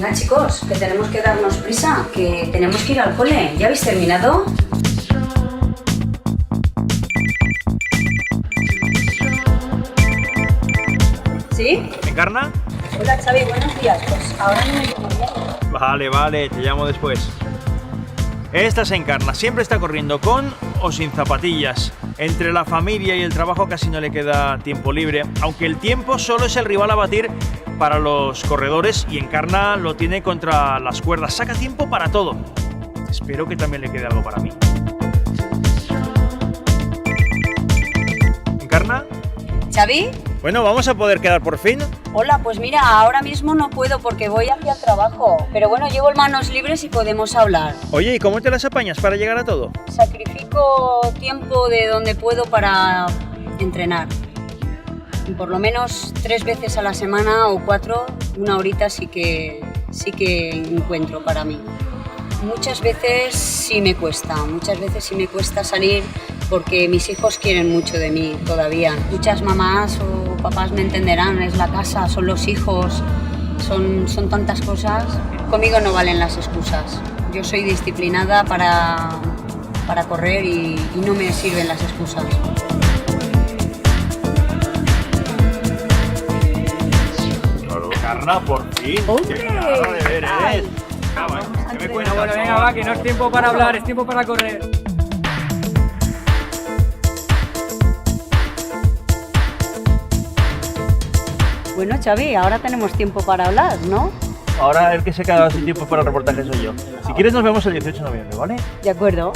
Venga chicos, que tenemos que darnos prisa, que tenemos que ir al cole. ¿Ya habéis terminado? ¿Sí? ¿Encarna? Hola Xavi, buenos días. Pues ahora no me llamo bien. Vale, te llamo después. Esta es Encarna, siempre está corriendo con o sin zapatillas. Entre la familia y el trabajo casi no le queda tiempo libre, aunque el tiempo solo es el rival a batir para los corredores y Encarna lo tiene contra las cuerdas. Saca tiempo para todo. Espero que también le quede algo para mí. ¿Encarna? ¿Xavi? Bueno, ¿vamos a poder quedar por fin? Hola, pues mira, ahora mismo no puedo porque voy hacia el trabajo. Pero bueno, llevo manos libres y podemos hablar. Oye, ¿y cómo te las apañas para llegar a todo? Sacrifico tiempo de donde puedo para entrenar. Y por lo menos 3 veces a la semana o 4, una horita sí que encuentro para mí. Muchas veces sí me cuesta salir porque mis hijos quieren mucho de mí todavía. Muchas mamás o papás me entenderán, es la casa, son los hijos, son tantas cosas. Conmigo no valen las excusas. Yo soy disciplinada para correr y no me sirven las excusas. Encarna, por fin. ¡Hombre! ¡Qué cara de ver eres! ¿Qué me cuentas? Bueno, venga, va, que no es tiempo para hablar, es tiempo para correr. Bueno, Xavi, ahora tenemos tiempo para hablar, ¿no? Ahora el que se queda sin tiempo para el reportaje soy yo. Si quieres nos vemos el 18 de noviembre, ¿vale? De acuerdo.